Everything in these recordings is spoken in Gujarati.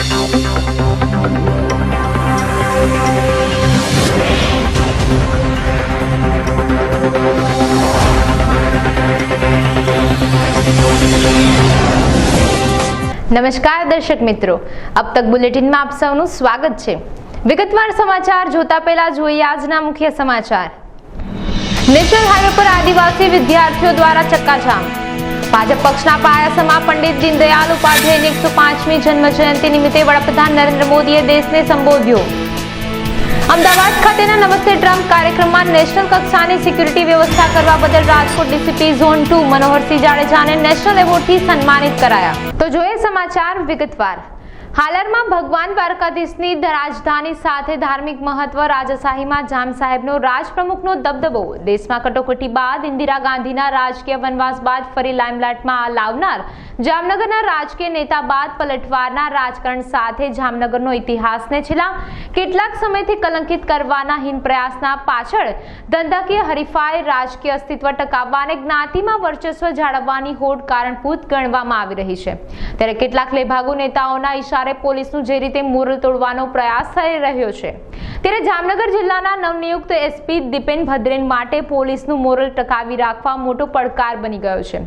નમસ્કાર દર્શક મિત્રો, અબ તક બુલેટિનમાં આપ સૌનું સ્વાગત છે। વિગતવાર સમાચાર જોતા પહેલા જોઈએ આજના મુખ્ય સમાચાર। નેશનલ હાઈવે પર આદિવાસી વિદ્યાર્થીઓ દ્વારા ચક્કાજામ। ભાજપ પક્ષના પાયાસમાં પંડિત દીનદયાળ ઉપાધ્યાયની 105મી જન્મ જયંતિ નિમિત્તે વડાપ્રધાન નરેન્દ્ર મોદીએ દેશને સંબોધ્યો। અમદાવાદ ખાતેના નમસ્તે ટ્રમ્પ કાર્યક્રમમાં નેશનલ કક્ષાની સિક્યુરિટી વ્યવસ્થા કરવા બદલ રાજકોટ ડીસીપી ઝોન 2 મનોહરસિંહ જાડેજાને નેશનલ એવોર્ડથી સન્માનિત કરાયા। તો જોઈએ સમાચાર વિગતવાર। હાલરમાં ભગવાન દ્વારકાધીશની રાજધાની સાથે ધાર્મિક મહત્વ, રાજાશાહીમાં જામ સાહેબનો રાજપ્રમુખનો દબદબો, દેશમાં કટોકટી બાદ ઇન્દિરા ગાંધીના રાજકીય વનવાસ બાદ ફરી લાઇમલાઇટમાં લાવનાર જામનગરના રાજકીય નેતા બાદ પલટવારના રાજકારણ સાથે જામનગરનો ઇતિહાસને છેલ્લા કેટલાક સમયથી કલંકિત કરવાના હીન પ્રયાસના પાછળ ધંધાકીય હરીફાઈ, રાજકીય અસ્તિત્વ ટકાવવા અને જ્ઞાતિમાં વર્ચસ્વ જાળવવાની હોડ કારણભૂત ગણવામાં આવી રહી છે। ત્યારે કેટલાક લેભાગુ નેતાઓના ઇશારે પોલીસનું જે રીતે મોરલ તોડવાનો પ્રયાસ થઈ રહ્યો છે, ત્યારે જામનગર જિલ્લાના નવનિયુક્ત એસપી દીપેન ભદ્રેન માટે પોલીસનું મોરલ ટકાવી રાખવા મોટો પડકાર બની ગયો છે।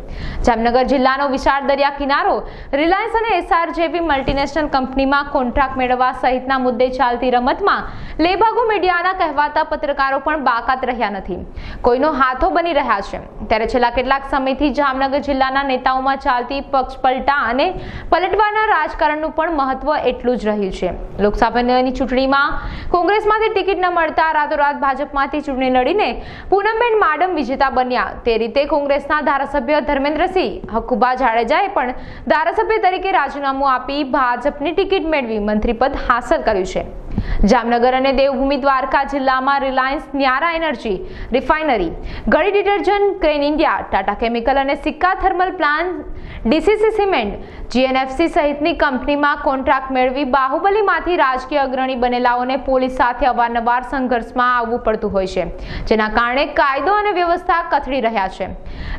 જામનગર જિલ્લાનો વિશાળ દરિયા કિનારો, રિલાયન્સ અને એસઆર જેવી મલ્ટીનેશનલ કંપનીમાં કોન્ટ્રાક્ટ મેળવવા સહિતના મુદ્દે ચાલતી રમતમાં લેભાગુ મીડિયાના કહેવાતા પત્રકારો પણ બાકાત રહ્યા નથી, કોઈનો હાથો બની રહ્યા છે। ત્યારે છેલ્લા કેટલાક સમયથી જામનગર જિલ્લાના નેતાઓમાં ચાલતી પક્ષપલટા અને પલટવારના રાજકારણનું પણ મહત્વ એટલું જ રહ્યું છે। લોકસભાની ચૂંટણીમાં કોંગ્રેસમાંથી ટિકિટ ન મળતા રાતોરાત ભાજપમાંથી ચૂંટણી લડીને પૂનમબેન માડમ વિજેતા બન્યા। તે રીતે કોંગ્રેસના ધારાસભ્ય ધર્મેન્દ્રસિંહ હકુબા જાડેજાએ પણ ધારાસભ્ય તરીકે રાજીનામું આપી ભાજપની ટિકિટ મેળવી મંત્રીપદ હાંસલ કર્યું છે। જામનગર અને દેવભૂમિ દ્વારકા જિલ્લામાં રિલાયન્સ, ન્યારા એનર્જી રિફાઇનરી, ગળી detergent, crane India, Tata chemical અને સિક્કા thermal plant, DCC cement, GNFC સહિતની કંપનીમાં કોન્ટ્રાક્ટ મેળવી બાહુબલીમાંથી રાજકીય અગ્રણી બનેલાઓને પોલીસ સાથે અવારનવાર સંઘર્ષમાં આવવું પડતું હોય છે, જેના કારણે કાયદો અને વ્યવસ્થા કથળી રહ્યા છે।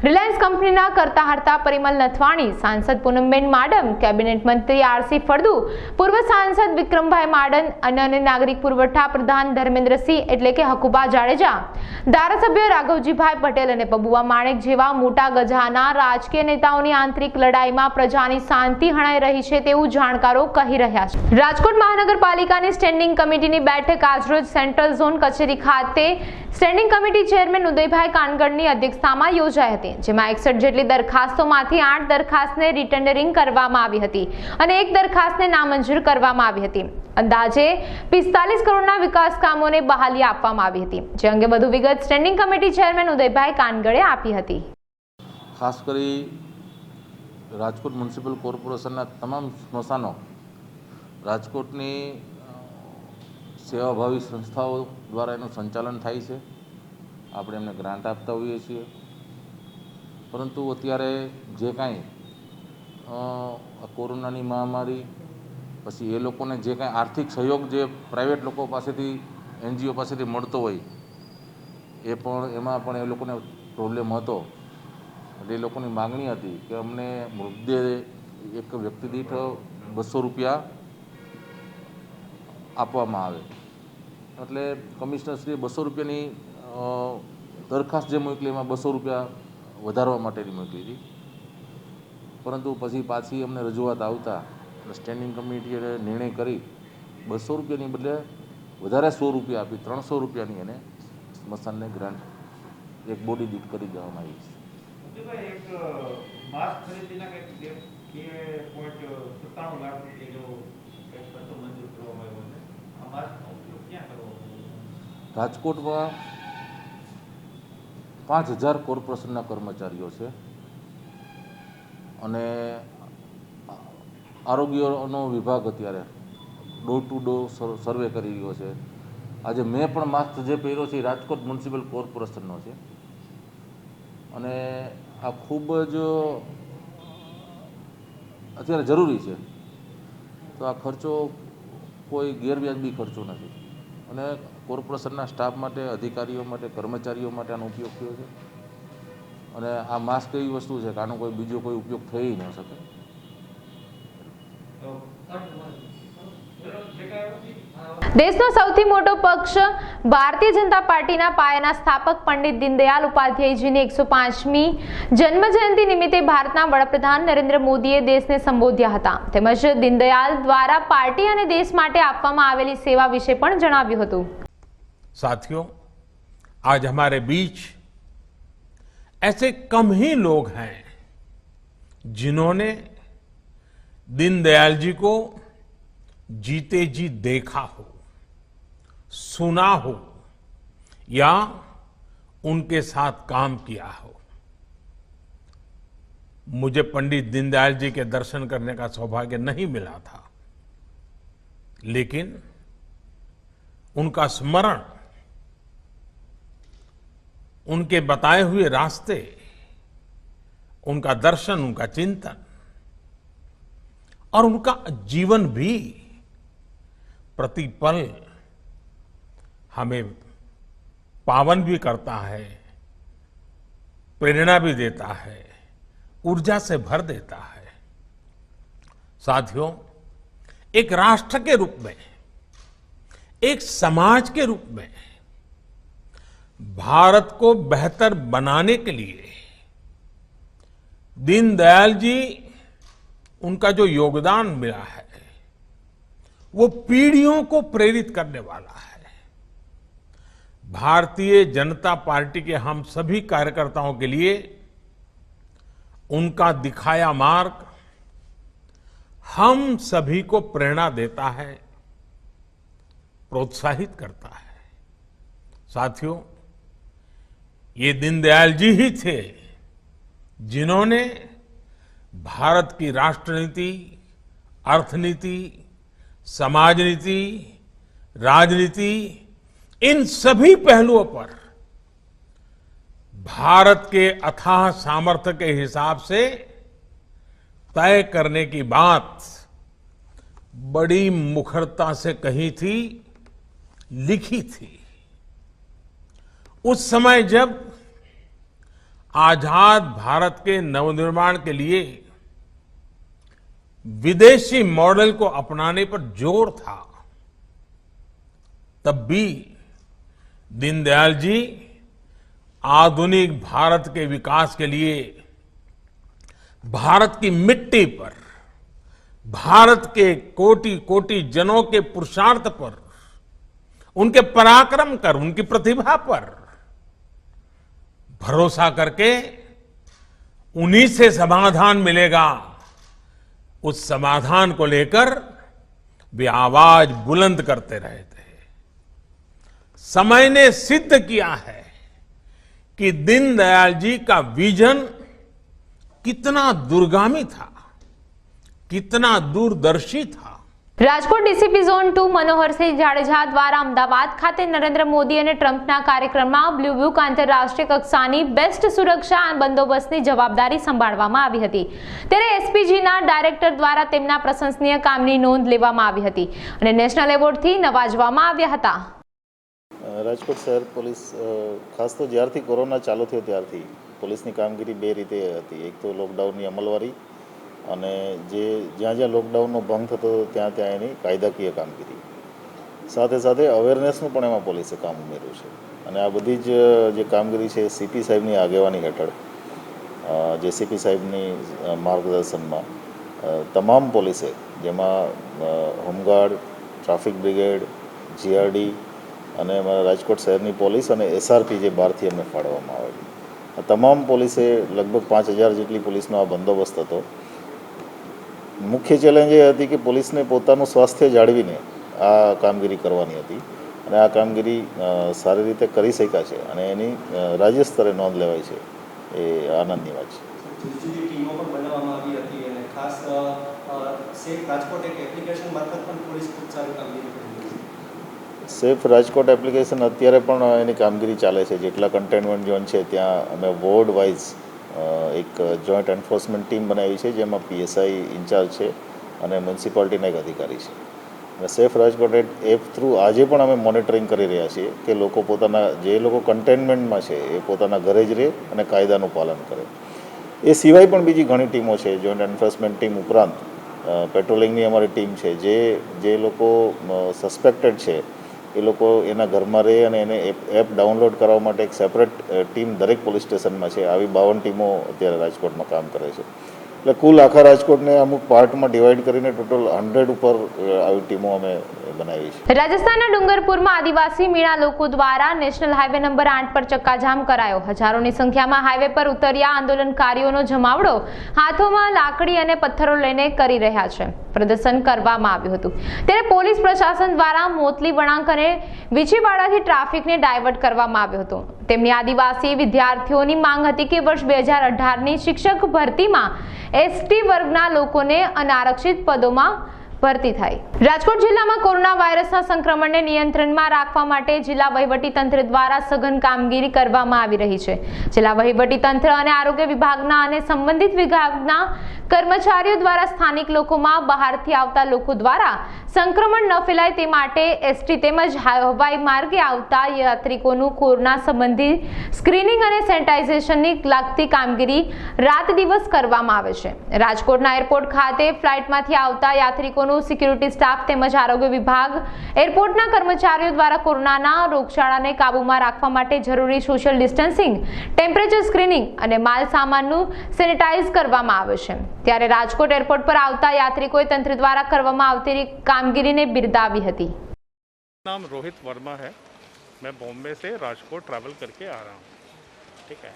રિલાયન્સ કંપનીના કરતા હરતા પરિમલ નથવાણી, સાંસદ પૂનમબેન માડમ, કેબિનેટ મંત્રી આરસી ફળદુ, પૂર્વ સાંસદ વિક્રમભાઈ માડન, અને નાગરિક પુરવઠા પ્રધાન ધર્મેન્દ્રસિંહ એટલે કે હકુબા જાડેજા, ધારાસભ્ય રાઘવજીભાઈ પટેલ અને પબુઆ માણેક જેવા મોટા ગજાના રાજકીય નેતાઓની આંતરિક લડાઈમાં પ્રજાની શાંતિ હણાઈ રહી છે તેવું જાણકારો કહી રહ્યા છે। રાજકોટ મહાનગરપાલિકાની સ્ટેન્ડિંગ કમિટીની બેઠક આજરોજ સેન્ટ્રલ ઝોન કચેરી ખાતે સ્ટેન્ડિંગ કમિટી ચેરમેન ઉદયભાઈ કાનગડની અધ્યક્ષતામાં યોજાઈ હતી, જેમાં 61 જેટલી દરખાસ્તોમાંથી 8 દરખાસ્તને રિટેન્ડરિંગ કરવામાં આવી હતી અને 1 દરખાસ્તને નામંજૂર કરવામાં આવી હતી। અંદાજે 45 કરોડના વિકાસ કામોને બહાલી આપવામાં આવી હતી, જે અંગે વધુ વિગત સ્ટેન્ડિંગ કમિટી ચેરમેન ઉદયભાઈ કાનગડે આપી હતી। ખાસ કરી રાજકોટ મ્યુનિસિપલ કોર્પોરેશનના તમામ સ્મશાનો રાજકોટની સેવાભાવી સંસ્થાઓ દ્વારા એનું સંચાલન થાય છે, આપણે એમને ગ્રાન્ટ આપતા હોઈએ છીએ, પરંતુ અત્યારે જે કાંઈ કોરોનાની મહામારી પછી એ લોકોને જે કાંઈ આર્થિક સહયોગ જે પ્રાઇવેટ લોકો પાસેથી, એનજીઓ પાસેથી મળતો હોય એમાં પણ એ લોકોને પ્રોબ્લેમ હતો। એટલે એ લોકોની માગણી હતી કે અમને મૃતદેહ એક વ્યક્તિ દીઠ 200 રૂપિયા આપવામાં આવે। એટલે કમિશનરશ્રીએ 200 રૂપિયાની દરખાસ્ત જે મોકલી એમાં 200 રૂપિયા વધારવા માટેની મોકલી હતી, પરંતુ પછી પાછી અમને રજૂઆત આવતા સ્ટેન્ડિંગ કમિટીએ નિર્ણય કરી 200 રૂપિયાની બદલે વધારે 100 રૂપિયા આપી 300 રૂપિયાની એને સ્મશાનને ગ્રાન્ટ એક બોડી દીઠ કરી દેવામાં આવી છે। રાજકોટમાં 5000 કોર્પોરેશનના કર્મચારીઓ છે અને આરોગ્યનો વિભાગ અત્યારે ડોર ટુ ડોર સર્વે કરી રહ્યો છે। આજે મેં પણ માસ્ક જે પહેર્યો છે એ રાજકોટ મ્યુનિસિપલ કોર્પોરેશનનો છે અને આ ખૂબ જ અત્યારે જરૂરી છે। તો આ ખર્ચો કોઈ ગેરવ્યાજબી ખર્ચો નથી અને કોર્પોરેશનના સ્ટાફ માટે, અધિકારીઓ માટે, કર્મચારીઓ માટે આનો ઉપયોગ થયો છે અને આ માસ્ક એવી વસ્તુ છે કે આનો કોઈ બીજો કોઈ ઉપયોગ થઈ ન શકે। દેશનો સૌથી મોટો પક્ષ ભારતીય જનતા પાર્ટીના પાયાના સ્થાપક પંડિત દીનદયાળ ઉપાધ્યાયજીની 105મી જન્મજયંતિ નિમિત્તે ભારતના વડાપ્રધાન નરેન્દ્ર મોદીએ દેશને સંબોધ્યા હતા તેમજ દીનદયાળ દ્વારા પાર્ટી અને દેશ માટે આપવામાં આવેલી સેવા વિશે પણ જણાવ્યું હતું। साथियों, आज हमारे बीच ऐसे कम ही लोग हैं जिन्होंने दीनदयाल जी को जीते जी देखा हो, सुना हो या उनके साथ काम किया हो। मुझे पंडित दीनदयाल जी के दर्शन करने का सौभाग्य नहीं मिला था, लेकिन उनका स्मरण, उनके बताए हुए रास्ते, उनका दर्शन, उनका चिंतन और उनका जीवन भी प्रतिपल हमें पावन भी करता है, प्रेरणा भी देता है, ऊर्जा से भर देता है। साथियों, एक राष्ट्र के रूप में, एक समाज के रूप में भारत को बेहतर बनाने के लिए दीनदयाल जी, उनका जो योगदान मिला है वो पीढ़ियों को प्रेरित करने वाला है। भारतीय जनता पार्टी के हम सभी कार्यकर्ताओं के लिए उनका दिखाया मार्ग हम सभी को प्रेरणा देता है, प्रोत्साहित करता है। साथियों, ये दीनदयाल जी ही थे जिन्होंने भारत की राष्ट्रनीति, अर्थनीति, समाज नीति, राजनीति, इन सभी पहलुओं पर भारत के अथाह सामर्थ्य के हिसाब से तय करने की बात बड़ी मुखरता से कही थी, लिखी थी। उस समय जब आजाद भारत के नवनिर्माण के लिए विदेशी मॉडल को अपनाने पर जोर था, तब भी दीनदयाल जी आधुनिक भारत के विकास के लिए भारत की मिट्टी पर, भारत के कोटि कोटि जनों के पुरुषार्थ पर, उनके पराक्रम कर, उनकी प्रतिभा पर भरोसा करके उन्हीं से समाधान मिलेगा, उस समाधान को लेकर वे आवाज बुलंद करते रहे थे। समय ने सिद्ध किया है कि दीनदयाल जी का विजन कितना दूरगामी था, कितना दूरदर्शी था। રાજકોટ ડીસીપી ઝોન 2 મનોહરસિંહ જાડેજા દ્વારા અમદાવાદ ખાતે નરેન્દ્ર મોદી અને ટ્રમ્પના કાર્યક્રમમાં બ્લુ બુક આંતરરાષ્ટ્રીય કક્ષાની બેસ્ટ સુરક્ષા બંદોબસ્તની જવાબદારી સંભાળવામાં આવી હતી ત્યારે એસપીજીના ડાયરેક્ટર દ્વારા તેમના પ્રશંસનીય કામની નોંધ લેવામાં આવી હતી અને નેશનલ એવોર્ડથી નવાજવામાં આવ્યા હતા। રાજકોટ શહેર પોલીસ ખાસ તો જ્યારથી કોરોના ચાલુ થયો ત્યારથી પોલીસની કામગીરી બે રીતે હતી। એક તો લોકડાઉનની અમલવારી અને જ્યાં જ્યાં લોકડાઉનનો ભંગ થતો ત્યાં ત્યાં એની કાયદાકીય કામગીરી, સાથે સાથે અવેરનેસનું પણ એમાં પોલીસે કામ ઉમેર્યું છે। અને આ બધી જે કામગીરી છે સીપી સાહેબની આગેવાની હેઠળ, જેસીપી સાહેબની માર્ગદર્શનમાં તમામ પોલીસે, જેમાં હોમગાર્ડ, ટ્રાફિક બ્રિગેડ, જીઆરડી અને અમારા રાજકોટ શહેરની પોલીસ અને એસઆરપી જે બહારથી અમને ફાળવવામાં આવેલી, આ તમામ પોલીસે લગભગ 5000 જેટલી પોલીસનો આ બંદોબસ્ત હતો। મુખ્ય ચેલેન્જ એ હતી કે પોલીસને પોતાનું સ્વાસ્થ્ય જાળવીને આ કામગીરી કરવાની હતી અને આ કામગીરી સારી રીતે કરી શક્યા છે અને એની રાજ્ય સ્તરે નોંધ લેવાય છે, એ આનંદની વાત છે। જુદી ટીમો પણ બનાવવામાં આવી હતી અને ખાસ સેફ રાજકોટ એક એપ્લિકેશન મારફત પણ પોલીસ ખૂબ સારી કામગીરી કરી રહી છે। સેફ રાજકોટ એપ્લિકેશન અત્યારે પણ એની કામગીરી ચાલે છે। જેટલા કન્ટેનમેન્ટ ઝોન છે ત્યાં અમે વોર્ડ વાઇઝ એક જોઈન્ટ એન્ફોર્સમેન્ટ ટીમ બનાવી છે, જેમાં પીએસઆઈ ઇન્ચાર્જ છે અને મ્યુનિસિપાલિટીના એક અધિકારી છે। અને સેફ રાજકોટ એપ થ્રુ આજે પણ અમે મોનિટરિંગ કરી રહ્યા છીએ કે લોકો પોતાના, જે લોકો કન્ટેનમેન્ટમાં છે એ પોતાના ઘરે જ રહે અને કાયદાનું પાલન કરે। એ સિવાય પણ બીજી ઘણી ટીમો છે, જોઈન્ટ એન્ફોર્સમેન્ટ ટીમ ઉપરાંત પેટ્રોલિંગની અમારી ટીમ છે, જે લોકો સસ્પેક્ટેડ છે એ લોકો એના ઘરમાં રહે અને એને એપ ડાઉનલોડ કરવા માટે એક સેપરેટ ટીમ દરેક પોલીસ સ્ટેશનમાં છે. આવી 52 ટીમો અત્યારે રાજકોટમાં કામ કરે છે. એટલે કુલ આખા રાજકોટને અમુક પાર્ટમાં ડિવાઈડ કરીને ટોટલ 100 ઉપર આવી ટીમો અમે બનાવી છે. રાજસ્થાનના ડુંગરપુરમાં આદિવાસી મીણા લોકો દ્વારા નેશનલ હાઈવે નંબર 8 પર ચક્કાજામ કરાયો. હજારોની સંખ્યામાં હાઈવે પર ઉતર્યા આંદોલનકારીઓનો જમાવડો હાથોમાં લાકડી અને પથ્થરો લઈને કરી રહ્યા છે. પ્રદર્શન કરવામાં આવ્યું હતું ત્યારે પોલીસ પ્રશાસન દ્વારા મોતલી વળાંક અને વીછીવાડાથી ટ્રાફિકને ડાયવર્ટ કરવામાં આવ્યું હતું. તેમની આદિવાસી વિદ્યાર્થીઓની માંગ હતી કે વર્ષ 2018ની શિક્ષક ભરતીમાં એસટી વર્ગના લોકોને અનારક્ષિત પદોમાં ભરતી થાય. રાજકોટ જિલ્લામાં કોરોના વાયરસના સંક્રમણને નિયંત્રણમાં રાખવા માટે જિલ્લા વહીવટીતંત્ર દ્વારા સઘન કામગીરી કરવામાં આવી રહી છે. જિલ્લા વહીવટીતંત્ર અને આરોગ્ય વિભાગના અને સંબંધિત વિભાગના કર્મચારીઓ દ્વારા સ્થાનિક લોકોમાં બહારથી આવતા લોકો દ્વારા સંક્રમણ ન ફેલાય તે માટે એસટી તેમજ હવાઈ માર્ગે આવતા યાત્રિકોનું કોરોના સંબંધી સ્ક્રીનિંગ અને સેનિટાઇઝેશનની લાગતી કામગીરી રાત દિવસ કરવામાં આવે છે. રાજકોટના એરપોર્ટ ખાતે ફ્લાઇટમાંથી આવતા યાત્રિકોનું સિક્યુરિટી સ્ટાફ તેમજ આરોગ્ય વિભાગ એરપોર્ટના કર્મચારીઓ દ્વારા કોરોનાના રોગચાળાને કાબૂમાં રાખવા માટે જરૂરી સોશિયલ ડિસ્ટન્સિંગ, ટેમ્પરેચર સ્ક્રીનિંગ અને માલ સામાનનું સેનિટાઇઝ કરવામાં આવે છે. ત્યારે રાજકોટ એરપોર્ટ પર આવતા યાત્રિકોએ તંત્ર દ્વારા કરવામાં આવતી કામગીરીને બિરદાવી હતી. नाम रोहित वर्मा है. मैं बॉम्बे से राजकोट ट्रैवल करके आ रहा हूँ. ठीक है.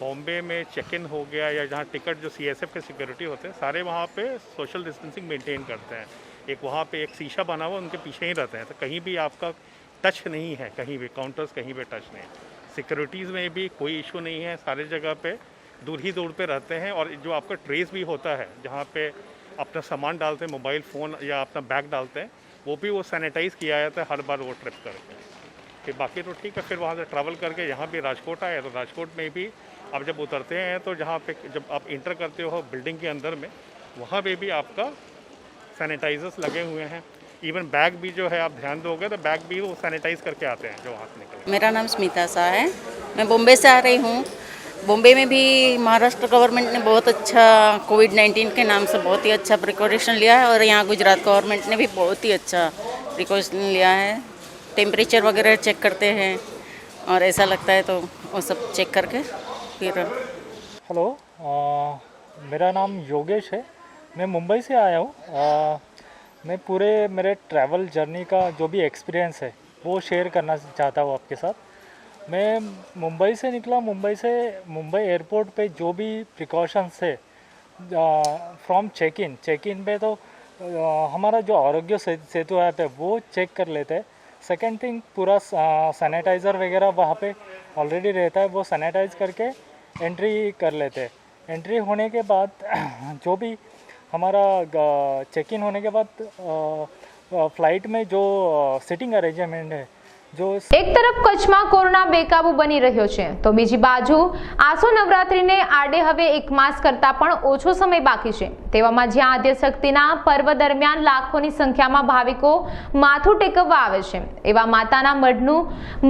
बॉम्बे में चेक इन हो गया या जहाँ टिकट जो CSF के सिक्योरिटी होते हैं सारे वहाँ पे सोशल डिस्टेंसिंग मेंटेन करते हैं. एक वहाँ पे एक शीशा बना हुआ उनके पीछे ही रहते हैं, तो कहीं भी आपका टच नहीं है, कहीं भी काउंटर्स कहीं पे टच नहीं है. सिक्योरिटीज़ में भी कोई इशू नहीं है, सारे जगह पे दूर ही दूर पे रहते हैं. और जो आपका ट्रेस भी होता है जहाँ पे अपना सामान डालते हैं, मोबाइल फ़ोन या अपना बैग डालते हैं, वो भी वो सैनिटाइज़ किया जाता है हर बार वो ट्रिप करके. फिर बाकी तो ठीक है. फिर वहाँ से ट्रैवल करके यहाँ भी राजकोट आए, तो राजकोट में भी आप जब उतरते हैं तो जहाँ पे जब आप इंटर करते हो बिल्डिंग के अंदर में, वहाँ पे भी आपका सैनिटाइजर्स लगे हुए हैं. इवन बैग भी जो है आप ध्यान दोगे तो बैग भी वो सैनिटाइज करके आते हैं जो वहाँ से निकले. मेरा नाम स्मिता शाह है. मैं बॉम्बे से आ रही हूँ. बॉम्बे में भी महाराष्ट्र गवर्नमेंट ने बहुत अच्छा कोविड-19 के नाम से बहुत ही अच्छा प्रिकॉशन लिया है और यहाँ गुजरात गवर्नमेंट ने भी बहुत ही अच्छा प्रिकॉशन लिया है. टेम्परेचर वगैरह चेक करते हैं और ऐसा लगता है तो वो सब चेक करके फिर. हेलो, मेरा नाम योगेश है. मैं मुंबई से आया हूँ. मैं पूरे मेरे ट्रैवल जर्नी का जो भी एक्सपीरियंस है वो शेयर करना चाहता हूँ आपके साथ. मैं मुंबई से निकला. मुंबई एयरपोर्ट पे जो भी प्रिकॉशंस है फ्रॉम चेक इन पे तो हमारा जो आरोग्य सेतु ऐप है वो चेक कर लेते हैं. सेकेंड थिंग, पूरा सैनिटाइज़र वगैरह वहाँ पे ऑलरेडी रहता है, वो सैनिटाइज करके एंट्री कर लेते हैं. एंट्री होने के बाद जो भी हमारा चेक इन होने के बाद फ्लाइट में जो सिटिंग अरेंजमेंट है जो એક તરફ કચ્છમાં કોરોના બેકાબુ બની રહ્યો છે તો બીજી બાજુ આસો નવરાત્રીને આડે હવે 1 માસ કરતા પણ ઓછો સમય બાકી છે. તેવામાં જ્યાં આદ્યશક્તિના પર્વ દરમિયાન લાખોની સંખ્યામાં ભાવિકો માથું ટેકવવા આવે છે, એવા માતાના મઢનું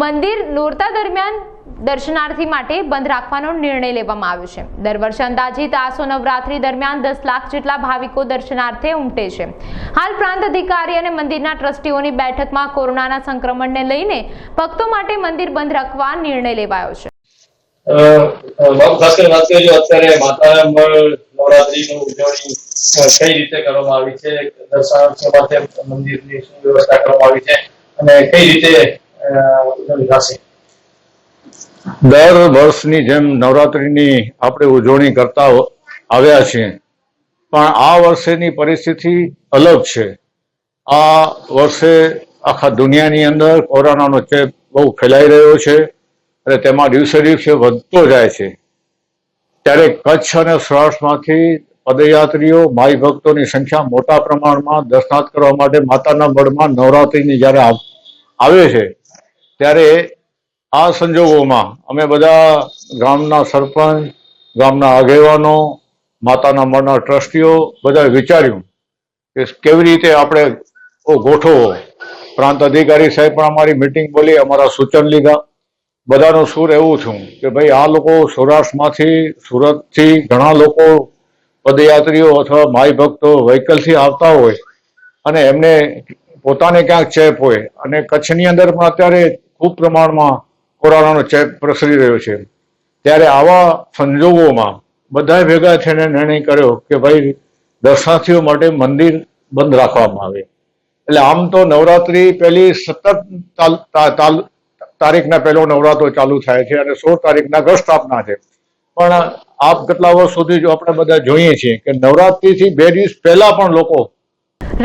મંદિર નોરતા દરમિયાન દર્શનાર્થી માટે બંધ રાખવાનો નિર્ણય લેવામાં આવ્યો છે. દર વર્ષે અંદાજિત આસો નવરાત્રી દરમિયાન 10 લાખ જેટલા ભાવિકો દર્શનાર્થે ઉમટે છે. હાલ પ્રાંત અધિકારી અને મંદિરના ટ્રસ્ટીઓની બેઠકમાં કોરોનાના સંક્રમણને લઈને ભક્તો માટે મંદિર બંધ રાખવા નિર્ણય લેવાયો છે. ખાસ કરીને વાત કરીએ અત્યારે માતાના નવરાત્રીની ઉજવણી કઈ રીતે કરવામાં આવી છે, દર્શનાર્થીઓ માટે મંદિરની શું વ્યવસ્થા કરવામાં આવી છે અને કઈ રીતે ઉજવણી થશે. દર વર્ષની જેમ નવરાત્રિની આપણે ઉજવણી કરતા આવ્યા છીએ, પણ આ વર્ષેની પરિસ્થિતિ અલગ છે. આ વર્ષે આખા દુનિયાની અંદર કોરોનાનો ચેપ બહુ ફેલાઈ રહ્યો છે અને તેમાં દિવસે દિવસે વધતો જાય છે. ત્યારે કચ્છ અને સૌરાષ્ટ્રમાંથી પદયાત્રીઓ, માઈ ભક્તોની સંખ્યા મોટા પ્રમાણમાં દર્શનાર્થ કરવા માટે માતાના મઢમાં નવરાત્રિની જ્યારે આવે છે, ત્યારે આ સંજોગોમાં અમે બધા ગામના સરપંચ, ગામના આગેવાનો, માતાના મઢના ટ્રસ્ટીઓ બધાએ વિચાર્યું કે કેવી રીતે આપણે ગોઠવવો. પ્રાંત અધિકારી સાહેબ પણ અમારી મિટિંગ બોલી, અમારા સૂચન લીધા. બધાનું સુર એવું થયું કે ભાઈ આ લોકો સૌરાષ્ટ્રમાંથી, સુરતથી ઘણા લોકો પદયાત્રીઓ અથવા માઈ ભક્તો વ્હીકલથી આવતા હોય અને એમને પોતાને ક્યાંક ચેપ હોય અને કચ્છની અંદર પણ અત્યારે ખૂબ પ્રમાણમાં કોરોનાનો ચેપ પ્રસરી રહ્યો છે, ત્યારે આવા સંજોગોમાં બધાએ ભેગા થઈને નિર્ણય કર્યો કે ભાઈ દર્શનાર્થીઓ માટે મંદિર બંધ રાખવામાં આવે. એટલે આમ તો નવરાત્રી પહેલી 17 તારીખના પહેલો નવરાત્રો ચાલુ થાય છે અને 16 તારીખના ઘટ સ્થાપના છે. પણ આપ કેટલા વર્ષ સુધી જો આપણે બધા જોઈએ છીએ કે નવરાત્રીથી 2 દિવસ પહેલા પણ લોકો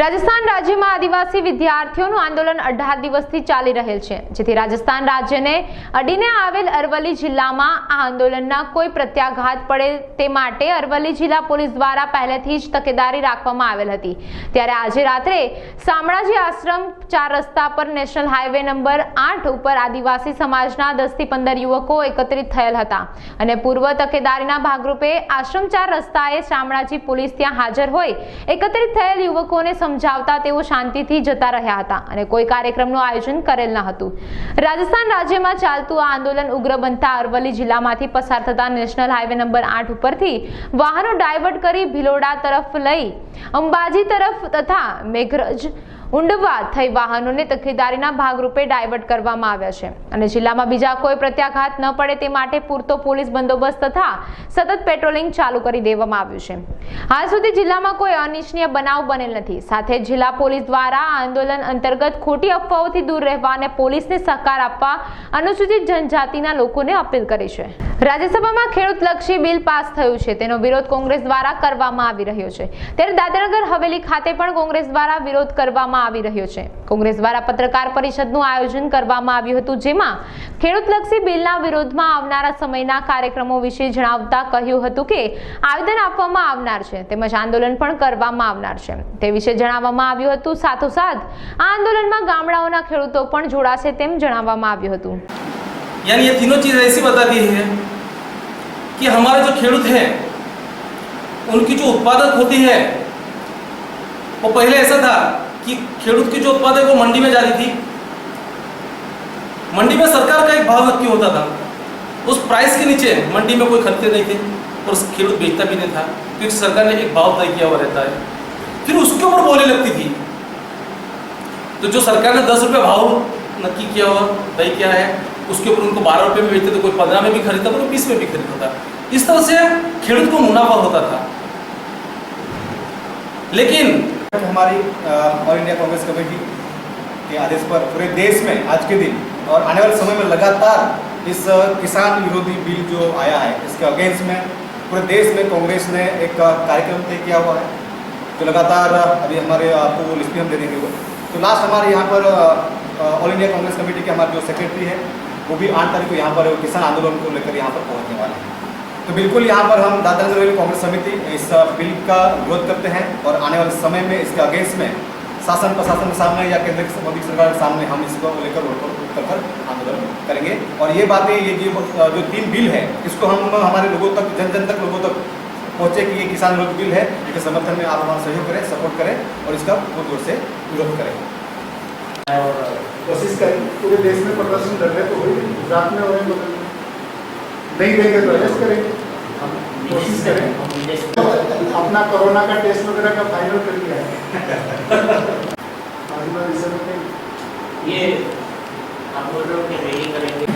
રાજસ્થાન રાજ્યમાં આદિવાસી વિદ્યાર્થીઓનું આંદોલન 18 દિવસથી ચાલી રહેલ છે, જેથી રાજસ્થાન રાજ્યને અડીને આવેલ અરવલ્લી જિલ્લામાં આ આંદોલનના કોઈ પ્રત્યાઘાત પડે તે માટે અરવલ્લી જિલ્લા પોલીસ દ્વારા પહેલેથી જ તકેદારી રાખવામાં આવેલ હતી. ત્યારે આજે રાત્રે શામળાજી આશ્રમ 4 રસ્તા પર નેશનલ હાઈવે નંબર 8 ઉપર આદિવાસી સમાજના 10 થી 15 યુવકો એકત્રિત થયેલ હતા અને પૂર્વ તકેદારીના ભાગરૂપે આશ્રમ 4 રસ્તાએ શામળાજી પોલીસ ત્યાં હાજર હોય એકત્રિત થયેલ યુવકોને સમજાવતા તેઓ શાંતિથી જતા રહ્યા હતા અને કોઈ કાર્યક્રમનું આયોજન કરેલ ન હતું. રાજસ્થાન રાજ્યમાં ચાલતું આ આંદોલન ઉગ્ર બનતા અરવલ્લી જિલ્લામાંથી પસાર થતા નેશનલ હાઈવે નંબર 8 ઉપરથી વાહનો ડાયવર્ટ કરી ભિલોડા તરફ લઈ અંબાજી તરફ તથા મેઘરજ ઉંડવા થઈ વાહનોને તકેદારીના ભાગરૂપે ડાયવર્ટ કરવામાં આવ્યા છે અને જિલ્લામાં બીજા કોઈ પ્રત્યાઘાત ન પડે તે માટે પૂરતો પોલીસ બંદોબસ્ત તથા સતત પેટ્રોલિંગ ચાલુ કરી દેવામાં આવ્યું છે. હાલ સુધી જિલ્લામાં કોઈ અનિચ્છનીય બનાવ બનેલ નથી. સાથે જીલ્લા પોલીસ દ્વારા આંદોલન અંતર્ગત ખોટી અફવાઓથી દૂર રહેવા અને પોલીસને સહકાર આપવા અનુસૂચિત જનજાતિના લોકોને અપીલ કરી છે. રાજ્યસભામાં ખેડૂતલક્ષી બિલ પાસ થયું છે, તેનો વિરોધ કોંગ્રેસ દ્વારા કરવામાં આવી રહ્યો છે. ત્યારે દાદરાનગર હવેલી ખાતે પણ કોંગ્રેસ દ્વારા વિરોધ કરવામાં આવી રહ્યો છે. કોંગ્રેસ દ્વારા પત્રકાર પરિષદનું આયોજન કરવામાં આવ્યું હતું, જેમાં ખેડૂતલક્ષી બિલના વિરોધમાં આવનારા સમયના કાર્યક્રમો વિશે જણાવતા કહ્યું હતું કે આવેદન આપવામાં આવનાર છે તેમજ આંદોલન પણ કરવામાં આવનાર છે તે વિશે જણાવવામાં આવ્યું હતું. સાથોસાથ આ આંદોલનમાં ગામડાઓના ખેડૂતો પણ જોડાશે તેમ જણાવવામાં આવ્યું હતું. यानी ये तीनों चीज़ ऐसी बताती है कि हमारे जो खेडूत हैं उनकी जो उत्पादक होती है वो पहले ऐसा था कि खेडूत की जो उत्पादक वो मंडी में जाती थी, मंडी में सरकार का एक भाव नक्की होता था, उस प्राइस के नीचे मंडी में कोई खरीदते नहीं थे और खेडूत बेचता भी नहीं था क्योंकि सरकार ने एक भाव तय किया हुआ रहता है. फिर उसके ऊपर बोली लगती थी, तो जो सरकार ने 10 रुपये भाव नक्की किया हुआ तय किया है उसके ऊपर उनको 12 रुपये में बेचते थे, कोई 15 में भी खरीदता था, कोई 20 में भी खरीदता था. इस तरह से खेडूत को मुनाफा होता था. लेकिन हमारी ऑल इंडिया कांग्रेस कमेटी के आदेश पर पूरे देश में आज के दिन और आने वाले समय में लगातार इस किसान विरोधी बिल जो आया है इसके अगेंस्ट में पूरे देश में कांग्रेस ने एक कार्यक्रम तय किया हुआ है, तो लगातार अभी हमारे आपको वो लिस्ट भी हम दे देंगे. तो लास्ट हमारे यहाँ पर ऑल इंडिया कांग्रेस कमेटी के हमारे जो सेक्रेटरी है वो भी 8 तारीख को यहाँ पर किसान आंदोलन को लेकर यहाँ पर पहुँचने वाले हैं. तो बिल्कुल यहाँ पर हम दादरानगर हवेली कांग्रेस समिति इस बिल का विरोध करते हैं और आने वाले समय में इसके अगेंस्ट में शासन प्रशासन के सामने या केंद्र मोदी सरकार के सामने हम इसको लेकर कर आंदोलन करेंगे. और ये बातें ये जो 3 बिल है इसको हम हमारे लोगों तक जन तक लोगों तक पहुँचे कि ये किसान विरोधी बिल है, इसके समर्थन में आप हमारा सहयोग करें, सपोर्ट करें और इसका बहुत जोर से विरोध करें और कोशिश करें. पूरे देश में प्रदर्शन कर रहे तो वही गुजरात में हो रहे नहीं देंगे तो अरेस्ट करेंगे. हम कोशिश करें अपना कोरोना का टेस्ट वगैरह का फाइनल कर लिया है. ये आप बोल रहे हो कि रेडी करेंगे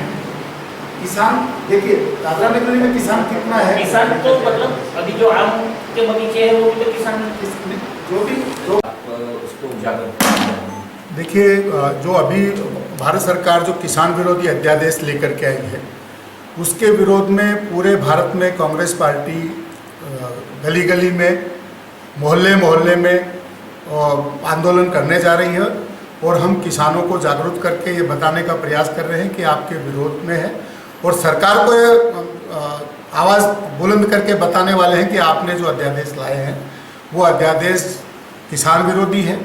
किसान. देखिए दादरानगर में किसान कितना है, किसान तो मतलब अभी जो आम के बगीचे है वो भी तो किसान जो भी उसको उजागर. देखिए जो अभी भारत सरकार जो किसान विरोधी अध्यादेश लेकर के आई है उसके विरोध में पूरे भारत में कांग्रेस पार्टी गली गली में मोहल्ले मोहल्ले में आंदोलन करने जा रही है और हम किसानों को जागरूक करके ये बताने का प्रयास कर रहे हैं कि आपके विरोध में है और सरकार को ये आवाज़ बुलंद करके बताने वाले हैं कि आपने जो अध्यादेश लाए हैं वो अध्यादेश किसान विरोधी है,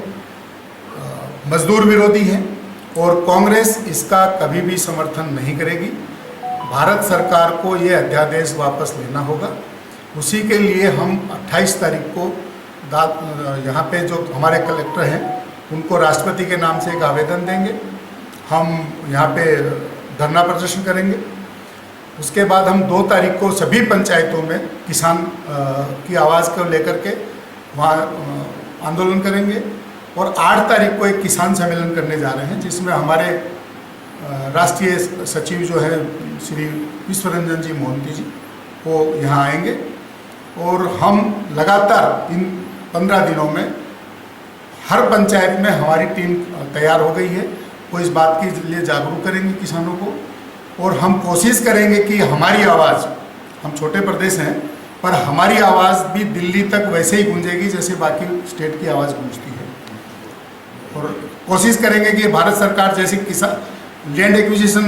मजदूर विरोधी है और कांग्रेस इसका कभी भी समर्थन नहीं करेगी. भारत सरकार को ये अध्यादेश वापस लेना होगा. उसी के लिए हम 28 तारीख को यहाँ पे जो हमारे कलेक्टर हैं उनको राष्ट्रपति के नाम से एक आवेदन देंगे. हम यहाँ पे धरना प्रदर्शन करेंगे. उसके बाद हम 2 तारीख को सभी पंचायतों में किसान की आवाज़ को लेकर के वहाँ आंदोलन करेंगे और 8 तारीख को एक किसान सम्मेलन करने जा रहे हैं, जिसमें हमारे राष्ट्रीय सचिव जो है श्री विश्वरंजन जी मोहंती जी वो यहाँ आएंगे और हम लगातार इन 15 दिनों में हर पंचायत में हमारी टीम तैयार हो गई है। वो इस बात के लिए जागरूक करेंगे किसानों को और हम कोशिश करेंगे कि हमारी आवाज़, हम छोटे प्रदेश हैं पर हमारी आवाज़ भी दिल्ली तक वैसे ही गूंजेगी जैसे बाकी स्टेट की आवाज़ गूंजती है। और कोशिश करेंगे कि भारत सरकार जैसी किसान लैंड एक्विजिशन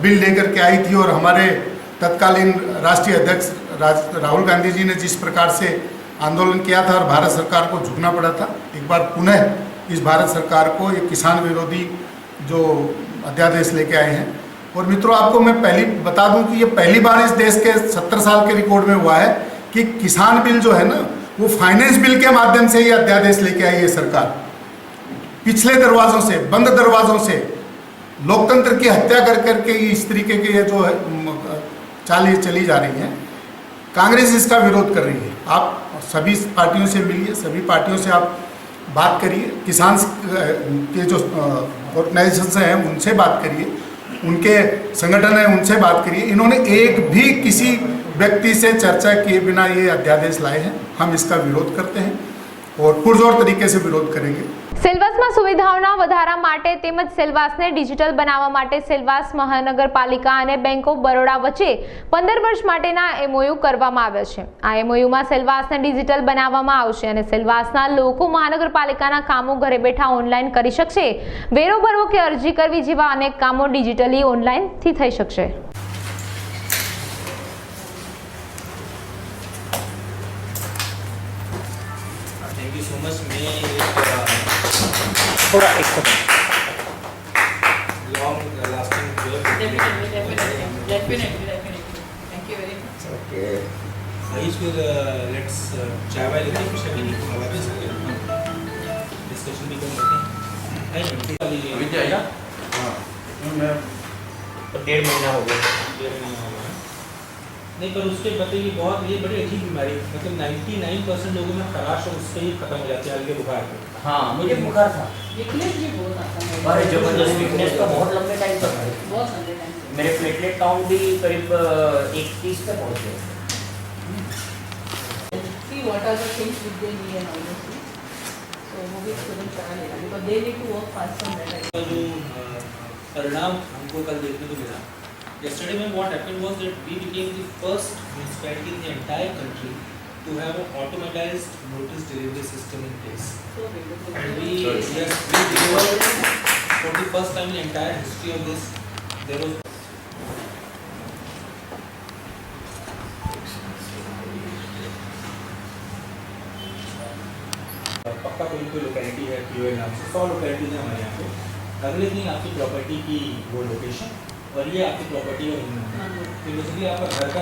बिल लेकर के आई थी और हमारे तत्कालीन राष्ट्रीय अध्यक्ष राहुल गांधी जी ने जिस प्रकार से आंदोलन किया था और भारत सरकार को झुकना पड़ा था, एक बार पुनः इस भारत सरकार को ये किसान विरोधी जो अध्यादेश लेके आए हैं। और मित्रों, आपको मैं पहली बता दूं कि ये पहली बार इस देश के 70 साल के रिकॉर्ड में हुआ है कि किसान बिल जो है ना वो फाइनेंस बिल के माध्यम से ये अध्यादेश लेके आई है सरकार। पिछले दरवाजों से, बंद दरवाजों से लोकतंत्र की हत्या कर करके इस तरीके के ये जो है चालें चली जा रही हैं। कांग्रेस इसका विरोध कर रही है। आप सभी पार्टियों से मिलिए, सभी पार्टियों से आप बात करिए, किसान के जो ऑर्गेनाइजेशन हैं उनसे बात करिए, उनके संगठन हैं उनसे बात करिए। इन्होंने एक भी किसी व्यक्ति से चर्चा किए बिना ये अध्यादेश लाए हैं। हम इसका विरोध करते हैं और पुरजोर तरीके से विरोध करेंगे। સેલવાસમાં સુવિધાઓના વધારા માટે તેમજ સેલવાસને ડિજિટલ બનાવવા માટે સેલવાસ મહાનગરપાલિકા અને બેંક ઓફ બરોડા વચ્ચે 15 વર્ષ માટેના એમઓયુ કરવામાં આવ્યા છે। આ એમઓયુમાં સેલવાસને ડિજિટલ બનાવવામાં આવશે અને સેલવાસના લોકો મહાનગરપાલિકાના કામો ઘરે બેઠા ઓનલાઈન કરી શકશે। વેરો ભરવો કે અરજી કરવી જેવા અનેક કામો ડિજિટલી ઓનલાઈનથી થઈ શકશે। Thank you so much. मैं थोड़ा एक long lasting definitely thank you very much. Okay eyes फिर लेट्स चाय वाले डिस्कशन भी करते हैं। अभी क्या आएगा? हाँ मैं 1.5 महीना हो गया। 1.5 महीना हो गया नहीं, पर उसके बताइए बहुत ये बड़ी अजीब बीमारी, मतलब 99% लोगों में खराश और उससे ही खत्म हो जाती है हल्के बुखार पे। हाँ मुझे बुखार था, वीकनेस भी बहुत आता है। अरे जबरदस्त वीकनेस का बहुत लंबे टाइम तक है। बहुत लंबे टाइम से मेरे प्लेटलेट काउंट भी करीब 31 पे पहुंच गए। see what are the things which they need and all those things, so वो भी तुरंत करा लेगा because they need to work fast on that। जो परिणाम हमको कल देखने को मिला, yesterday when what happened was that we became the first municipality in the entire country to have an automatized notice delivery system in place. So beautiful। And we delivered for the first time in entire history of this. There was पक्का कोई लोकेलिटी है पीओएल नाम से, 100 लोकेलिटीज है हमारे यहाँ पे। अगले दिन आपकी प्रॉपर्टी की वो लोकेशन और ये आपकी प्रॉपर्टी है, तो बेसिकली आपका घर का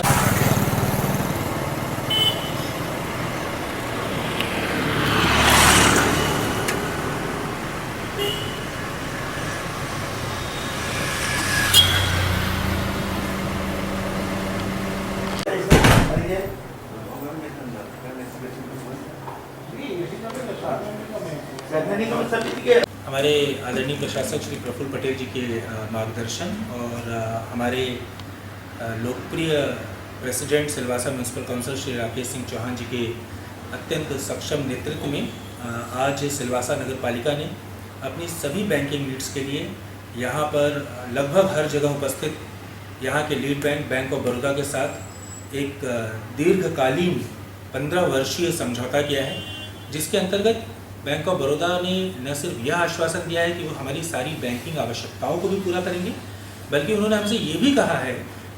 हमारे आदरणीय प्रशासक श्री प्रफुल्ल पटेल जी के मार्गदर्शन और हमारे लोकप्रिय president Silvassa municipal council Shri Rakesh Singh Chauhan ji के अत्यंत सक्षम नेतृत्व में आज सिलवासा नगर पालिका ने अपनी सभी बैंकिंग नीड्स के लिए यहाँ पर लगभग हर जगह उपस्थित यहाँ के lead bank bank of Baroda के साथ एक दीर्घकालीन 15 वर्षीय समझौता किया है, जिसके अंतर्गत बैंक ऑफ बड़ौदा ने न सिर्फ यह आश्वासन दिया है कि वो हमारी सारी बैंकिंग आवश्यकताओं को भी पूरा करेंगे, बल्कि उन्होंने हमसे ये भी कहा है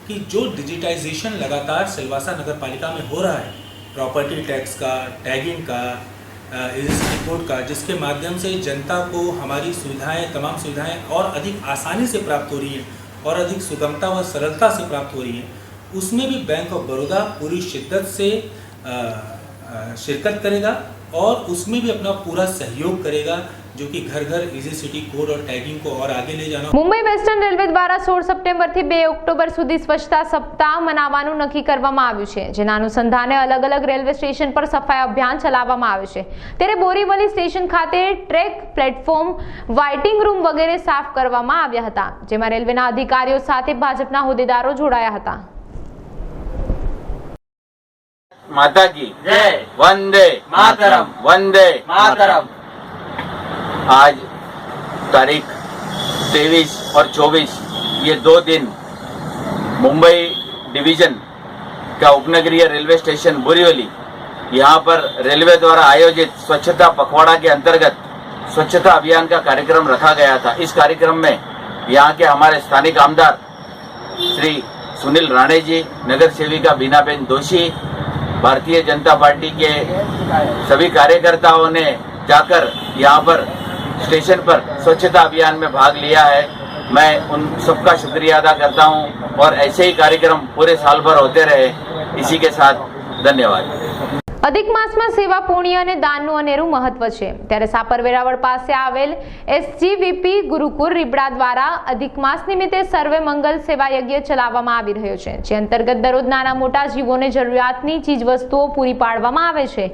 कि जो डिजिटाइजेशन लगातार सिलवासा नगर पालिका में हो रहा है, प्रॉपर्टी टैक्स का, टैगिंग का, रिपोर्ट का, जिसके माध्यम से जनता को हमारी सुविधाएं, तमाम सुविधाएं और अधिक आसानी से प्राप्त हो रही हैं और अधिक सुगमता व सरलता से प्राप्त हो रही हैं, उसमें भी बैंक ऑफ बड़ौदा पूरी शिद्दत से शिरकत करेगा और उसमें भी अपना पूरा सहयोग करेगा, जो कि घर घर इजी सिटी कोड और टैगिंग को और आगे ले जाना। મુંબઈ વેસ્ટર્ન રેલવે દ્વારા 16 સપ્ટેમ્બરથી 2 ઓક્ટોબર સુધી સ્વચ્છતા સપ્તાહ મનાવવાનું નક્કી કરવામાં આવ્યું છે, જેના અનુસંધાને અલગ અલગ રેલવે સ્ટેશન પર સફાઈ અભિયાન ચલાવવામાં આવે છે। ત્યારે બોરીવલી સ્ટેશન ખાતે ટ્રેક, પ્લેટફોર્મ, વાઇટિંગ રૂમ વગેરે સાફ કરવામાં આવ્યા હતા, જેમાં રેલવેના અધિકારીઓ સાથે ભાજપના હોદ્દેદારો જોડાયા હતા। माता की जय, वंदे मातरम, वंदे मातरम। आज तारीख 23 और 24 ये 2 दिन मुंबई डिवीजन का उपनगरीय रेलवे स्टेशन बोरीवली, यहाँ पर रेलवे द्वारा आयोजित स्वच्छता पखवाड़ा के अंतर्गत स्वच्छता अभियान का कार्यक्रम रखा गया था। इस कार्यक्रम में यहाँ के हमारे स्थानिक आमदार श्री सुनील राणे जी, नगर सेविका बीनाबेन दोषी, भारतीय जनता पार्टी के सभी कार्यकर्ताओं ने जाकर यहाँ पर स्टेशन पर स्वच्छता अभियान में भाग लिया है। मैं उन सबका शुक्रिया अदा करता हूँ और ऐसे ही कार्यक्रम पूरे साल भर होते रहे। इसी के साथ धन्यवाद। અધિક માસમાં સેવા, પુણ્ય અને દાનનું અનેરું મહત્વ છે, ત્યારે સાપર વેરાવળ પાસે આવેલ SGVP ગુરુકુળ રીબડા દ્વારા અધિક માસ નિમિત્તે સર્વે મંગલ સેવા યજ્ઞ ચલાવવામાં આવી રહ્યો છે, જે અંતર્ગત દરરોજ નાના મોટા જીવોને જરૂરિયાતની ચીજવસ્તુઓ પૂરી પાડવામાં આવે છે।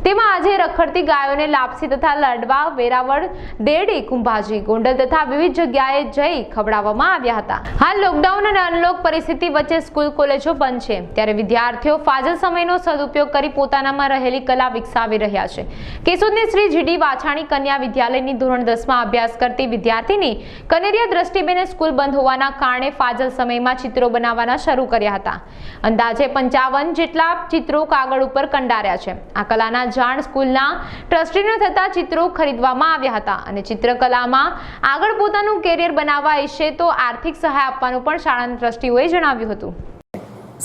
તેમાં આજે રખડતી ગાયોને લાપસી તથા લાડવા વેરાવળ, દેરડી, કુંભાજી, ગોંડલ તથા વિવિધ જગ્યાએ જઈ ખવડાવવામાં આવ્યા હતા। હાલ લોકડાઉન અને અનલોક પરિસ્થિતિ વચ્ચે સ્કૂલ કોલેજો બંધ છે, ત્યારે વિદ્યાર્થીઓ ફાજલ સમયનો સદુપયોગ કરી પોતાનામાં રહેલી કલા વિકસાવી રહ્યા છે। કેશોદની શ્રી GD વાછાણી કન્યા વિદ્યાલયની ધોરણ 10માં અભ્યાસ કરતી વિદ્યાર્થીની કનેરિયા દ્રષ્ટિબેને સ્કૂલ બંધ હોવાના કારણે ફાજલ સમયમાં ચિત્રો બનાવવાના શરૂ કર્યા હતા। અંદાજે 55 જેટલા ચિત્રો કાગળ ઉપર કંડાર્યા છે। આ કલાના જાણ સ્કૂલના ટ્રસ્ટીને થતા ચિત્રો ખરીદવામાં આવ્યા હતા અને ચિત્રકલામાં આગળ પોતાનું કેરિયર બનાવવા ઈચ્છે તો આર્થિક સહાય આપવાનું પણ શાળાના ટ્રસ્ટીઓએ જણાવ્યું હતું।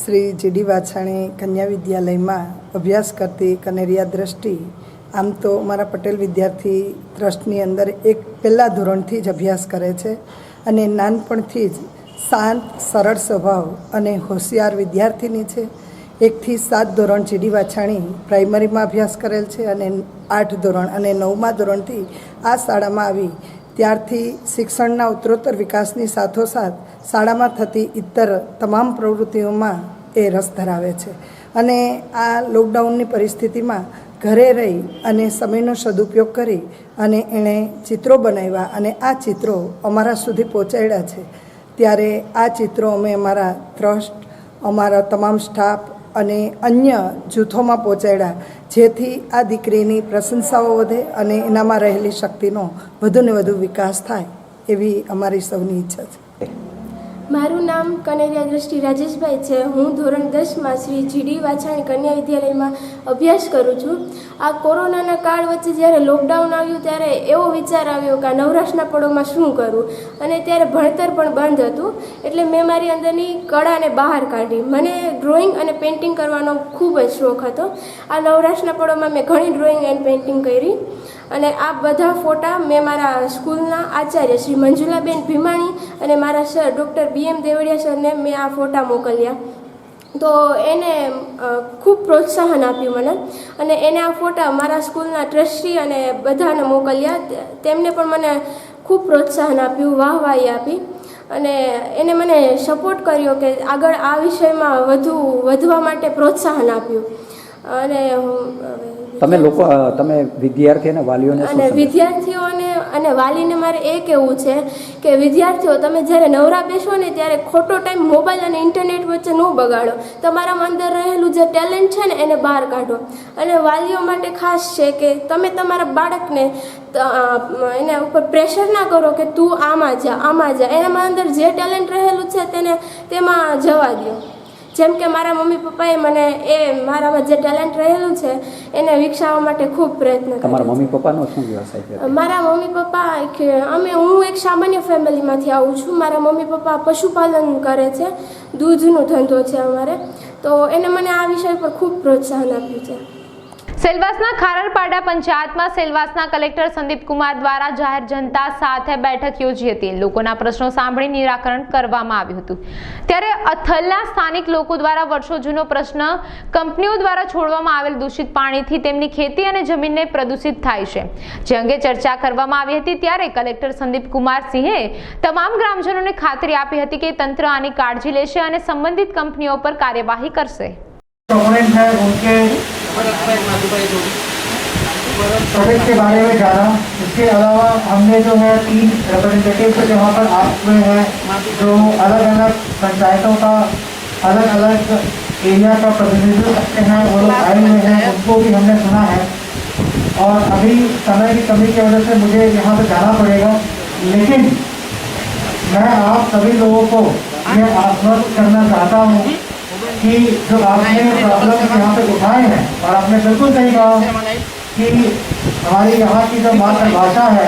શ્રી GD વાછાણી કન્યા વિદ્યાલયમાં અભ્યાસ કરતી કનેરિયા દ્રષ્ટિ આમ તો મારા પટેલ વિદ્યાર્થી ટ્રસ્ટની અંદર એક પહેલા ધોરણથી જ અભ્યાસ કરે છે અને નાનપણથી જ શાંત, સરળ સ્વભાવ અને હોશિયાર વિદ્યાર્થીની છે। 1 થી 7 ધોરણ GD વાછાણી પ્રાઇમરીમાં અભ્યાસ કરેલ છે અને 8 ધોરણ અને 9મા ધોરણથી આ શાળામાં આવી ત્યારથી શિક્ષણના ઉત્તરોત્તર વિકાસની સાથોસાથ શાળામાં થતી ઇતર તમામ પ્રવૃત્તિઓમાં એ રસ ધરાવે છે અને આ લોકડાઉનની પરિસ્થિતિમાં ઘરે રહી અને સમયનો સદુપયોગ કરી અને એણે ચિત્રો બનાવ્યા અને આ ચિત્રો અમારા સુધી પહોંચાડ્યા છે। ત્યારે આ ચિત્રો અમે અમારા ટ્રસ્ટ, અમારા તમામ સ્ટાફ અને અન્ય જૂથોમાં પહોંચાડ્યા, જેથી આ દીકરીની પ્રશંસાઓ વધે અને એનામાં રહેલી શક્તિનો વધુને વધુ વિકાસ થાય એવી અમારી સૌની ઈચ્છા છે। મારું નામ કનેરિયા દ્રષ્ટિ રાજેશભાઈ છે। હું ધોરણ 10માં શ્રી GD વાછાણી કન્યા વિદ્યાલયમાં અભ્યાસ કરું છું। આ કોરોનાના કાળ વચ્ચે જ્યારે લોકડાઉન આવ્યું ત્યારે એવો વિચાર આવ્યો કે આ નવરાશના પળોમાં શું કરવું, અને ત્યારે ભણતર પણ બંધ હતું, એટલે મેં મારી અંદરની કળાને બહાર કાઢી। મને ડ્રોઈંગ અને પેઇન્ટિંગ કરવાનો ખૂબ જ શોખ હતો। આ નવરાશના પળોમાં મેં ઘણી ડ્રોઈંગ એન્ડ પેઇન્ટિંગ કરી અને આ બધા ફોટા મેં મારા સ્કૂલના આચાર્ય શ્રી મંજુલાબેન ભીમાણી અને મારા સર ડૉક્ટર BM દેવડિયા સરને મેં આ ફોટા મોકલ્યા। તો એને ખૂબ પ્રોત્સાહન આપ્યું મને, અને એને આ ફોટા મારા સ્કૂલના ટ્રસ્ટી અને બધાને મોકલ્યા। તેમને પણ મને ખૂબ પ્રોત્સાહન આપ્યું, વાહવાહી આપી અને એને મને સપોર્ટ કર્યો કે આગળ આ વિષયમાં વધવા માટે પ્રોત્સાહન આપ્યું। અને તમે વિદ્યાર્થી અને વાલીઓને અને વિદ્યાર્થીઓને અને વાલીને મારે એ કહેવું છે કે વિદ્યાર્થીઓ, તમે જ્યારે નવરા બેસો ને ત્યારે ખોટો ટાઈમ મોબાઈલ અને ઇન્ટરનેટ વચ્ચે ન બગાડો। તમારામાં અંદર રહેલું જે ટેલેન્ટ છે ને એને બહાર કાઢો। અને વાલીઓ માટે ખાસ છે કે તમે તમારા બાળકને એના ઉપર પ્રેશર ના કરો કે તું આમાં જા, એનામાં અંદર જે ટેલેન્ટ રહેલું છે તેમાં જવા દો। જેમ કે મારા મમ્મી પપ્પાએ મને મારામાં જે ટેલેન્ટ રહેલું છે એને વિકસાવવા માટે ખૂબ પ્રયત્ન કર્યો। તમારા મમ્મી પપ્પાનો શું વ્યવસાય છે? મારા મમ્મી પપ્પા હું એક સામાન્ય ફેમિલીમાંથી આવું છું। મારા મમ્મી પપ્પા પશુપાલન કરે છે, દૂધનો ધંધો છે અમારે, તો એને મને આ વિષય પર ખૂબ પ્રોત્સાહન આપ્યું છે। સેલવાસના ખારરપાડા પંચાયતમાં સેલવાસના કલેક્ટર સંદીપ કુમાર દ્વારા જાહેર જનતા સાથે બેઠક યોજી હતી। લોકોના પ્રશ્નો સાંભળી નિરાકરણ કરવામાં આવ્યું હતું। ત્યારે અથલના સ્થાનિક લોકો દ્વારા વર્ષો જૂનો પ્રશ્ન કંપનીઓ દ્વારા છોડવામાં આવેલ દૂષિત પાણીથી તેમની ખેતી અને જમીનને પ્રદૂષિત થાય છે, જે અંગે ચર્ચા કરવામાં આવી હતી। ત્યારે કલેક્ટર સંદીપ કુમાર સિંહે તમામ ગ્રામજનોને ખાતરી આપી હતી કે તંત્ર આની કાળજી લેશે અને સંબંધિત કંપનીઓ પર કાર્યવાહી કરશે। प्रोजेक्ट के बारे में जाना। इसके अलावा हमने जो है 3 रिप्रेजेंटेटिव जहाँ पर आए हैं, जो अलग अलग पंचायतों का अलग अलग एरिया का प्रतिनिधित्व करते हैं, वो लोग आए हुए हैं, उनको भी हमने सुना है। और अभी समय की कमी की वजह से मुझे यहाँ पे जाना पड़ेगा, लेकिन मैं आप सभी लोगों को ये आश्वस्त करना चाहता हूँ कि जो आपने प्रॉब्लम यहाँ पे उठाए हैं, और आपने बिल्कुल सही कहा कि हमारी यहाँ की जो मातृभाषा है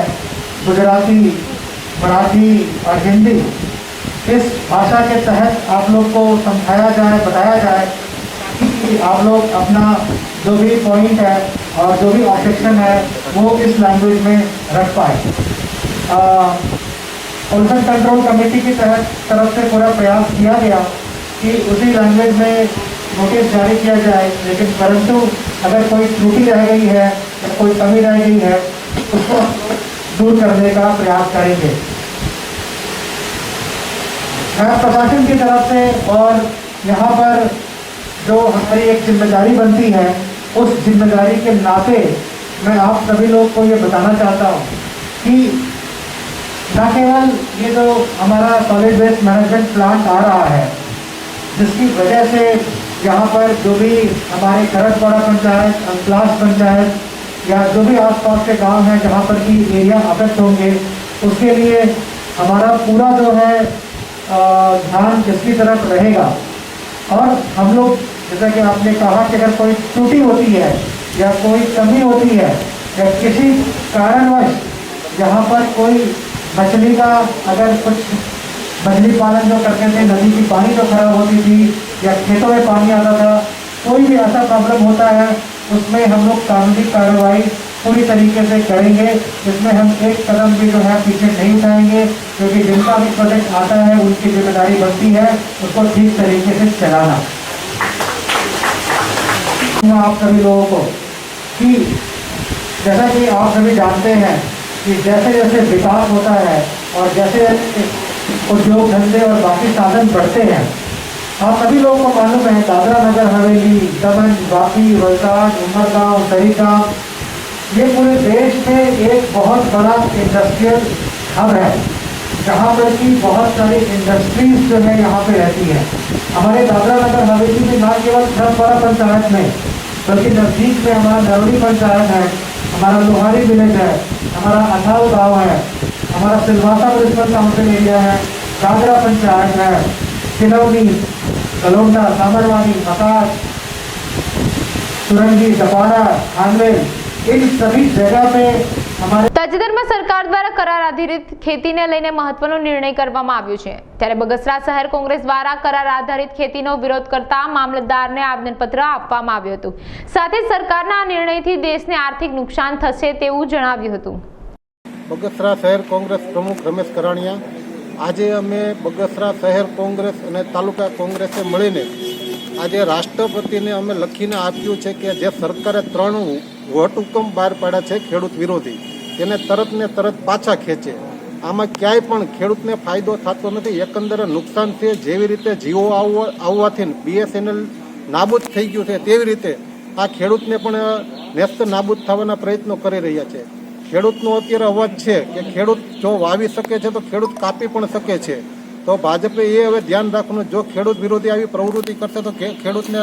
गुजराती, मराठी और हिंदी, इस भाषा के तहत आप लोग को समझाया जाए, बताया जाए कि आप लोग अपना जो भी पॉइंट है और जो भी ऑब्जेक्शन है वो इस लैंग्वेज में रख पाए। पोल्यूशन कंट्रोल कमेटी की तरफ से पूरा प्रयास किया गया कि उसी लैंग्वेज में नोटिस जारी किया जाए, लेकिन परंतु अगर कोई त्रुटि रह गई है या कोई कमी रह गई है उसको दूर करने का प्रयास करेंगे। मैं प्रशासन की तरफ से और यहाँ पर जो हमारी एक जिम्मेदारी बनती है, उस जिम्मेदारी के नाते मैं आप सभी लोग को ये बताना चाहता हूँ कि न केवल ये जो हमारा सॉलिड वेस्ट मैनेजमेंट प्लांट आ रहा है, जिसकी वजह से यहाँ पर जो भी हमारे खररपाड़ा पंचायत, अंकलाश पंचायत या जो भी आसपास के गांव हैं जहाँ पर कि एरिया अफेक्ट होंगे, उसके लिए हमारा पूरा जो है ध्यान इसकी तरफ रहेगा। और हम लोग जैसा कि आपने कहा कि अगर कोई त्रुटि होती है या कोई कमी होती है या किसी कारणवश जहाँ पर कोई मछली का अगर कुछ मछली पालन जो करते थे, नदी की पानी जो खराब होती थी या खेतों में पानी आता था, कोई भी ऐसा प्रॉब्लम होता है, उसमें हम लोग कानूनी कार्रवाई पूरी तरीके से करेंगे। इसमें हम एक कदम भी जो है पीछे नहीं उठाएंगे, क्योंकि जिनका भी प्रोजेक्ट आता है उनकी जिम्मेदारी बनती है उसको ठीक तरीके से चलाना। आप सभी लोगों को कि जैसा कि आप सभी जानते हैं कि जैसे जैसे विकास होता है और जैसे उद्योग धंधे और बाकी साधन बढ़ते हैं, आप सभी लोगों को मालूम है दादरा नगर हवेली, दमन, वापी, वलसाड, उमरगांव, दहीगांव, ये पूरे देश में एक बहुत बड़ा इंडस्ट्रियल हब है, जहाँ पर कि बहुत सारी इंडस्ट्रीज जो है यहाँ पे रहती है। हमारे दादरा नगर हवेली में न केवल खररपाड़ा पंचायत में, बल्कि नज़दीक में हमारा नरोली पंचायत है, हमारा लोहारी विलेज है, हमारा अठाव गाँव है, हमारा सिलवासा म्यूनसिपल काउंसिल एरिया है, दादरा पंचायत है, सिलौनी, कलोंडा, सामरवानी, मकास, सुरंगी, दपाड़ा, खानवेल, इन सभी जगह पे हमारे તાજેતરમાં સરકાર દ્વારા કરાર આધારિત ખેતીને લઈને મહત્વનો નિર્ણય કરવામાં આવ્યો છે। ત્યારે બગસરા શહેર કોંગ્રેસ દ્વારા કરાર આધારિત ખેતીનો વિરોધ કરતા મામલતદારને આવેદનપત્ર આપવામાં આવ્યું હતું। સાથે સરકારના આ નિર્ણયથી દેશને આર્થિક નુકસાન થશે તેવું જણાવ્યું હતું। બગસરા શહેર કોંગ્રેસ પ્રમુખ રમેશ કરાણિયા, આજે અમે બગસરા શહેર કોંગ્રેસ અને તાલુકા કોંગ્રેસે મળીને આજે રાષ્ટ્રપતિને અમે લખીને આપ્યું છે કે જે સરકારે 3 વટહુકમ બહાર પાડ્યા છે ખેડૂત વિરોધી, તેને તરત ને તરત પાછા ખેંચે। આમાં ક્યાંય પણ ખેડૂતને ફાયદો થતો નથી, એકંદરે નુકસાન છે। જેવી રીતે જીઓ આવવાથી BSNL નાબૂદ થઈ ગયું છે, તેવી રીતે આ ખેડૂતને પણ નેસ્ત નાબૂદ થવાના પ્રયત્નો કરી રહ્યા છે। ખેડૂતનો અત્યારે અવાજ છે કે ખેડૂત જો વાવી શકે છે તો ખેડૂત કાપી પણ શકે છે। તો ભાજપે એ હવે ધ્યાન રાખવાનું, જો ખેડૂત વિરોધી આવી પ્રવૃત્તિ કરશે તો ખેડૂતને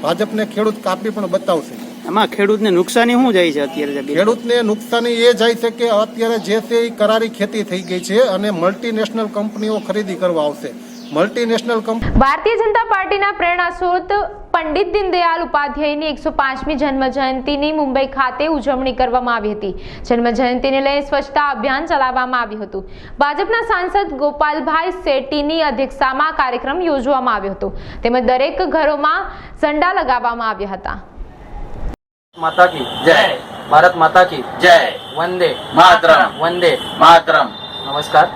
ભાજપને ખેડૂત કાપી પણ બતાવશે। આમાં ખેડૂતને નુકસાની શું જાય છે અત્યારે? ખેડૂતને નુકસાની એ જાય છે કે અત્યારે જે તે કરારી ખેતી થઈ ગઈ છે અને મલ્ટીનેશનલ કંપનીઓ ખરીદી કરવા આવશે। મલ્ટીનેશનલ કંપની ભારતીય જનતા પાર્ટીના પ્રેરણા સ્ત્રોત પંડિત દીનદયાળ ઉપાધ્યાયની 105મી જન્મ જયંતિની મુંબઈ ખાતે ઉજવણી કરવામાં આવી હતી। જન્મ જયંતિને લઈને સ્વચ્છતા અભિયાન ચલાવવામાં આવ્યું હતું। ભાજપના સાંસદ ગોપાલભાઈ સેટ્ટીની અધ્યક્ષતામાં કાર્યક્રમ યોજવામાં આવ્યો હતો, તેમજ દરેક ઘરોમાં ઝંડા લગાવવામાં આવ્યા હતા। माता की जय, भारत माता की जय, वंदे मातरम, वंदे मातरम। नमस्कार,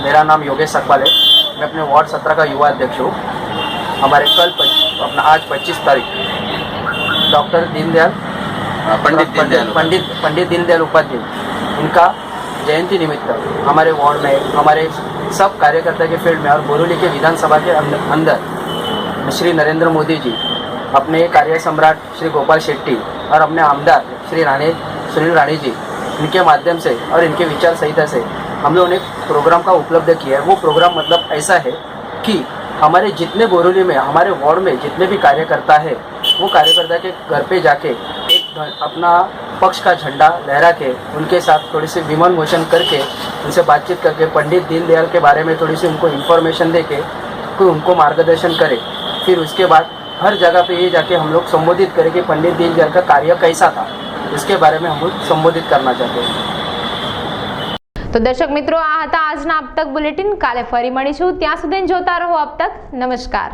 मेरा नाम योगेश सकपाल है। मैं अपने वार्ड 17 का युवा अध्यक्ष हूँ। हमारे आज 25 तारीख डॉक्टर पंडित दीनदयाल उपाध्याय इनका जयंती निमित्त हमारे वार्ड में हमारे सब कार्यकर्ता के फील्ड में और बोरोली के विधानसभा के अंदर श्री नरेंद्र मोदी जी, अपने कार्य सम्राट श्री गोपाल शेट्टी और अपने आमदार श्री सुनील राणे जी, इनके माध्यम से और इनके विचार संहिता से हम लोगों ने प्रोग्राम का उपलब्ध किया है। वो प्रोग्राम मतलब ऐसा है कि हमारे जितने बोरोली में हमारे वार्ड में जितने भी कार्यकर्ता है, वो कार्यकर्ता के घर पे जाके एक अपना पक्ष का झंडा लहरा के उनके साथ थोड़ी सी विमान मोशन करके उनसे बातचीत करके पंडित दीनदयाल के बारे में थोड़ी सी उनको इन्फॉर्मेशन दे के कोई उनको मार्गदर्शन करे। फिर उसके बाद हर जगह पे ये जाके हम लोग संबोधित करें कि पंडित दीनदयाल का कार्य कैसा था, इसके बारे में हम लोग संबोधित करना चाहते हैं। તો દર્શક મિત્રો, આ હતા આજના અબ તક બુલેટિન. કાલે ફરી મળીશું. ત્યાં સુધી જોતા રહો અબ તક. નમસ્કાર.